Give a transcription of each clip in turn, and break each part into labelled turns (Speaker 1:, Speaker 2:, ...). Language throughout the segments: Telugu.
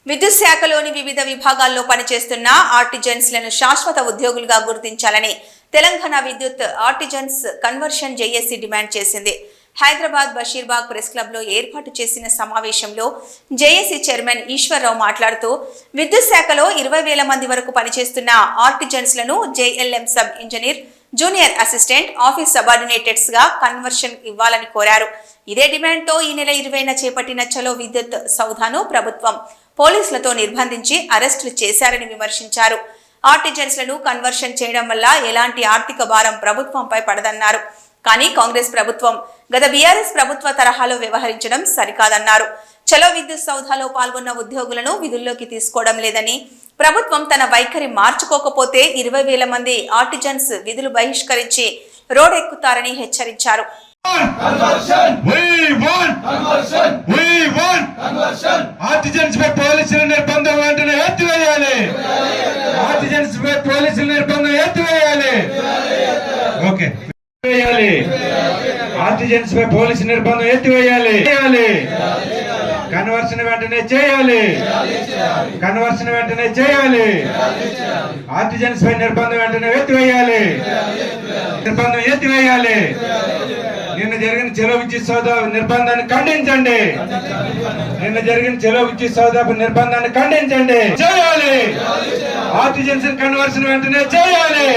Speaker 1: విద్యుత్ శాఖలోని వివిధ విభాగాల్లో పనిచేస్తున్న ఆర్టిజన్స్లను శాశ్వత ఉద్యోగులుగా గుర్తించాలని తెలంగాణ విద్యుత్ ఆర్టిజన్స్ కన్వర్షన్ జేఏసీ డిమాండ్ చేసింది. హైదరాబాద్ బషీర్బాగ్ ప్రెస్ క్లబ్ లో ఏర్పాటు చేసిన సమావేశంలో జేఏసీ చైర్మన్ ఈశ్వర్రావు మాట్లాడుతూ విద్యుత్ శాఖలో 20,000 మంది వరకు పనిచేస్తున్న ఆర్టిజన్స్లను JLM sub engineer, junior assistant, office subordinateds గా కన్వర్షన్ ఇవ్వాలని కోరారు. ఇదే డిమాండ్తో ఈ నెల 20న చేపట్టిన చలో విద్యుత్ సౌధాను ప్రభుత్వం పోలీసులతో నిర్బంధించి అరెస్టులు చేశారని విమర్శించారు. ఆర్టిజన్స్లను కన్వర్షన్ చేయడం వల్ల ఎలాంటి ఆర్థిక భారం ప్రభుత్వంపై పడదన్నారు. కానీ కాంగ్రెస్ ప్రభుత్వం గత బీఆర్ఎస్ ప్రభుత్వ తరహాలో వ్యవహరించడం సరికాదన్నారు. చలో విద్యుత్ సౌధాలో పాల్గొన్న ఉద్యోగులను విధుల్లోకి తీసుకోవడం లేదని, ప్రభుత్వం తన వైఖరి మార్చుకోకపోతే 20,000 మంది ఆర్టిజన్స్ విధులు బహిష్కరించి రోడ్డెక్కుతారని హెచ్చరించారు.
Speaker 2: ఆర్టిజన్స్ పై పోలీసు నిర్బంధం ఎత్తివేయాలి. కన్వర్షన్ వెంటనే చేయాలి. కన్వర్షన్ వెంటనే చేయాలి. ఆర్టిజన్స్ పై నిర్బంధం వెంటనే ఎత్తివేయాలి. నిర్బంధం ఎత్తివేయాలి. నిన్న జరిగిన చలో విద్యుత్ సౌధ నిర్బంధాన్ని ఖండించండి. నిన్న జరిగిన చలో విద్యుత్ సౌధ నిర్బంధాన్ని ఖండించండి. చేయాలి. ఆర్టిజన్స్ కన్వర్షన్ వెంటనే చేయాలి.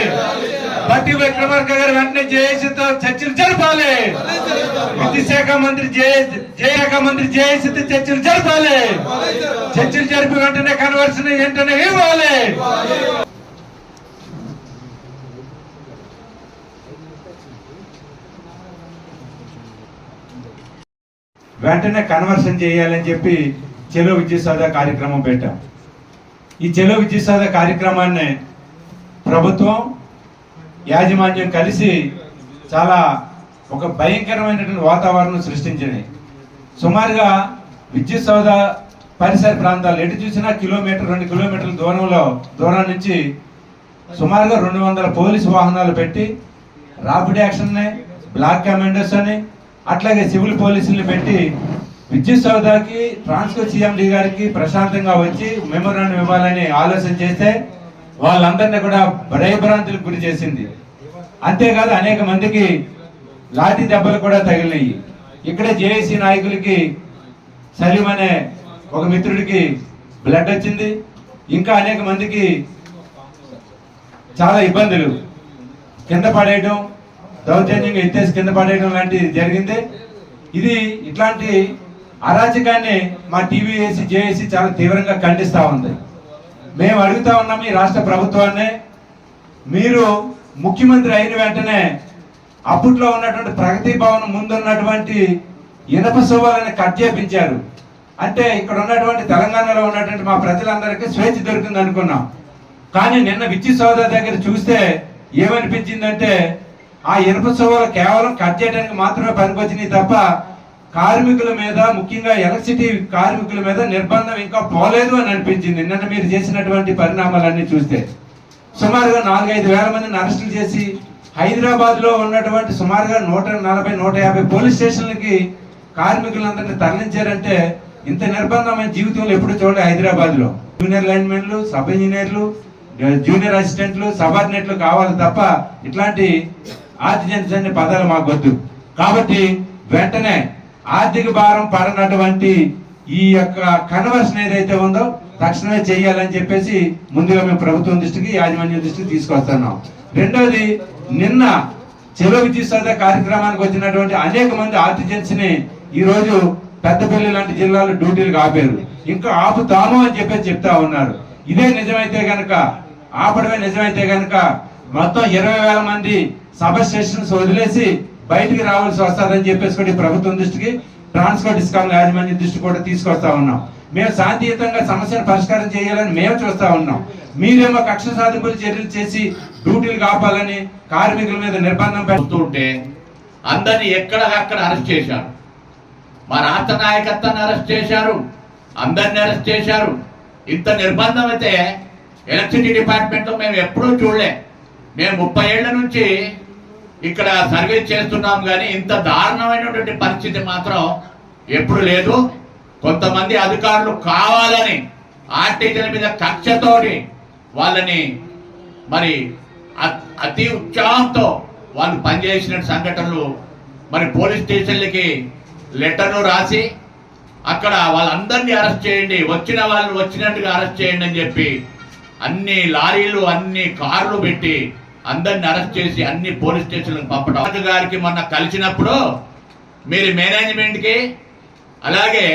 Speaker 2: బట్టి విక్రమార్క గారు వెంటనే జేఏసీతో చర్చలు జరపాలి. విద్యుత్ శాఖ మంత్రి జేఏసీతో చర్చలు జరపాలి. చర్చలు జరిపి వెంటనే కన్వర్షన్ వెంటనే ఇవ్వాలి. వెంటనే కన్వర్షన్ చేయాలని చెప్పి చలో విద్యుత్ సౌధ కార్యక్రమం పెట్టాం. ఈ చలో విద్యుత్ సౌధ కార్యక్రమాన్ని ప్రభుత్వం, యాజమాన్యం కలిసి చాలా ఒక భయంకరమైనటువంటి వాతావరణం సృష్టించినాయి. సుమారుగా విద్యుత్ సౌధ పరిసర ప్రాంతాలు ఎటు చూసినా 1-2 కిలోమీటర్ల దూరం నుంచి సుమారుగా 200 పోలీసు వాహనాలు పెట్టి రాపిడ్ యాక్షన్, బ్లాక్ కమాండోస్ అని, అట్లాగే సివిల్ పోలీసుల్ని పెట్టి విద్యుత్ సౌధాకి ట్రాన్స్కో సిఎండి గారికి ప్రశాంతంగా వచ్చి మెమోరాండం ఇవ్వాలని ఆలోచన చేస్తే వాళ్ళందరినీ కూడా భయభ్రాంతులకు గురి చేసింది. అంతేకాదు అనేక మందికి లాఠీ దెబ్బలు కూడా తగిలినాయి. ఇక్కడే జేఏసీ నాయకులకి, సలీం అనే ఒక మిత్రుడికి బ్లడ్ వచ్చింది. ఇంకా అనేక మందికి చాలా ఇబ్బందులు, కింద పడేయడం, దౌర్జన్యంగా ఎత్తేసి కింద పడేయడం లాంటిది జరిగింది. ఇట్లాంటి అరాచకాన్ని మా టీవీఏసీ జేఏసీ చాలా తీవ్రంగా ఖండిస్తూ ఉంది. మేము అడుగుతా ఉన్నాం ఈ రాష్ట్ర ప్రభుత్వాన్ని, మీరు ముఖ్యమంత్రి అయిన వెంటనే అప్పట్లో ఉన్నటువంటి ప్రగతి భవన్ ముందున్నటువంటి ఇనప శోభాలను కట్ చేపించారు. అంటే ఇక్కడ ఉన్నటువంటి తెలంగాణలో ఉన్నటువంటి మా ప్రజలందరికీ స్వేచ్ఛ దొరికింది అనుకున్నాం. కానీ నిన్న విద్యుత్ సౌధ దగ్గర చూస్తే ఏమనిపించిందంటే ఆ ఇనప శోభాలు కేవలం కట్ చేయడానికి మాత్రమే పనికొచ్చినాయి తప్ప కార్మికుల మీద, ముఖ్యంగా ఎలక్ట్రిసిటీ కార్మికుల మీద నిర్బంధం ఇంకా పోలేదు అని అనిపించింది. నిన్న మీరు చేసినటువంటి పరిణామాలన్నీ చూస్తే సుమారుగా 4-5 వేల మందిని అరెస్టులు చేసి హైదరాబాద్ లో ఉన్నటువంటి సుమారుగా 140-150 పోలీస్ స్టేషన్లకి కార్మికులందరినీ తరలించారంటే ఇంత నిర్బంధమైన జీవితంలో ఎప్పుడు చూడలేదు హైదరాబాద్ లో. జూనియర్ లైన్మెన్లు, సబ్ ఇంజనీర్లు, జూనియర్ అసిస్టెంట్లు, సబార్డినేట్లు కావాలి తప్ప ఇట్లాంటి ఆర్టిజన్స్ అనే పదాలు మాకు వద్దు. కాబట్టి వెంటనే ఆర్థిక భారం పడనటువంటి ఈ యొక్క కన్వర్షన్ ఏదైతే ఉందో తక్షణమే చేయాలని చెప్పేసి ముందుగా మేము ప్రభుత్వం దృష్టికి, యాజమాన్యం దృష్టికి తీసుకొస్తున్నాం. రెండవది, నిన్న చలో విద్యుత్ సౌధ కార్యక్రమానికి వచ్చినటువంటి అనేక మంది ఆర్టిజన్స్ ని ఈ రోజు పెద్దపల్లి లాంటి జిల్లాలో డ్యూటీలకు ఆపారు. ఇంకా ఆపుతాము అని చెప్పేసి చెప్తా ఉన్నారు. ఇదే నిజమైతే గనక, ఆపడమే నిజమైతే గనక మొత్తం 20,000 మంది సబ్ స్టేషన్స్ వదిలేసి బయటికి రావాల్సి వస్తుందని చెప్పేసి కూడా ప్రభుత్వం దృష్టికి, ట్రాన్స్కో డిస్కామ్ యాజమాన్యం దృష్టి కూడా తీసుకొస్తా ఉన్నాం. మేము శాంతియుతంగా సమస్యను పరిష్కారం చేయాలని మేము చూస్తా ఉన్నాం. మీరేమో కక్ష సాధింపులు చర్యలు చేసి డ్యూటీలు కాపాలని కార్మికుల మీద నిర్బంధం
Speaker 3: పెడుతుంటే అందరినీ ఎక్కడక్కడ అరెస్ట్ చేశారు. మా రాష్ట్ర నాయకత్వాన్ని అరెస్ట్ చేశారు, అందరిని అరెస్ట్ చేశారు. ఇంత నిర్బంధం అయితే ఎలక్ట్రిసిటీ డిపార్ట్మెంట్ లో మేము ఎప్పుడూ చూడలే. మేము 30 ఏళ్ల నుంచి ఇక్కడ సర్వీస్ చేస్తున్నాం, కానీ ఇంత దారుణమైనటువంటి పరిస్థితి మాత్రం ఎప్పుడు లేదు. కొంతమంది అధికారులు కావాలని ఆర్టిజన్ మీద కక్షతోటి వాళ్ళని మరి అతి ఉత్సాహంతో వాళ్ళు పనిచేసిన సంఘటనలు మరి పోలీస్ స్టేషన్లకి లెటర్లు రాసి అక్కడ వాళ్ళందరినీ అరెస్ట్ చేయండి, వచ్చిన వాళ్ళు వచ్చినట్టుగా అరెస్ట్ చేయండి అని చెప్పి అన్ని లారీలు అన్ని కార్లు పెట్టి అందరిని అరెస్ట్ చేసి అన్ని పోలీస్ స్టేషన్లకు పంపడం. గారికి మొన్న కలిసినప్పుడు మీరు మేనేజ్మెంట్కి అలాగే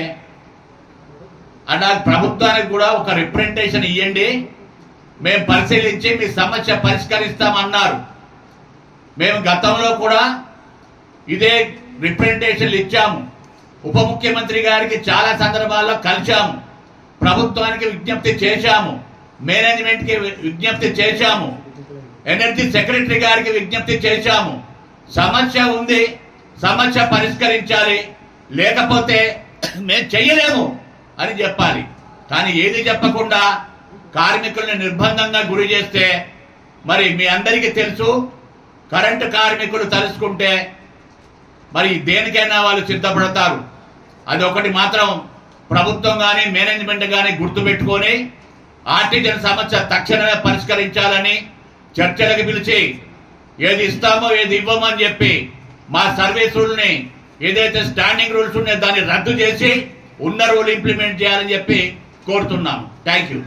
Speaker 3: ప్రభుత్వానికి కూడా ఒక రిప్రజెంటేషన్ ఇవ్వండి, మేము పరిశీలించి మీ సమస్య పరిష్కరిస్తామన్నారు. మేము గతంలో కూడా ఇదే రిప్రజెంటేషన్లు ఇచ్చాము, ఉప ముఖ్యమంత్రి గారికి చాలా సందర్భాల్లో కలిశాము, ప్రభుత్వానికి విజ్ఞప్తి చేశాము, మేనేజ్మెంట్కి విజ్ఞప్తి చేశాము, ఎనర్జీ సెక్రటరీ గారికి విజ్ఞప్తి చేశాము. సమస్య ఉంది, సమస్య పరిష్కరించాలి, లేకపోతే మేము చెయ్యలేము అని చెప్పాలి. కానీ ఏది చెప్పకుండా కార్మికుల్ని నిర్బంధంగా గురి చేస్తే మరి మీ అందరికీ తెలుసు, కరెంటు కార్మికులు తలుసుకుంటే మరి దేనికైనా వాళ్ళు సిద్ధపడతారు. అది ఒకటి మాత్రం ప్రభుత్వం కానీ మేనేజ్మెంట్ కానీ గుర్తుపెట్టుకొని ఆర్టిజన్ సమస్య తక్షణమే పరిష్కరించాలని చర్చలకు పిలిచి ఏది ఇస్తామో ఏది ఇవ్వమని చెప్పి మా సర్వీస్ రూల్ని ఏదైతే స్టాండింగ్ రూల్స్ ఉన్నాయో దాన్ని రద్దు చేసి ఉన్న రూల్ ఇంప్లిమెంట్ చేయాలని చెప్పి కోరుతున్నాం. Thank you.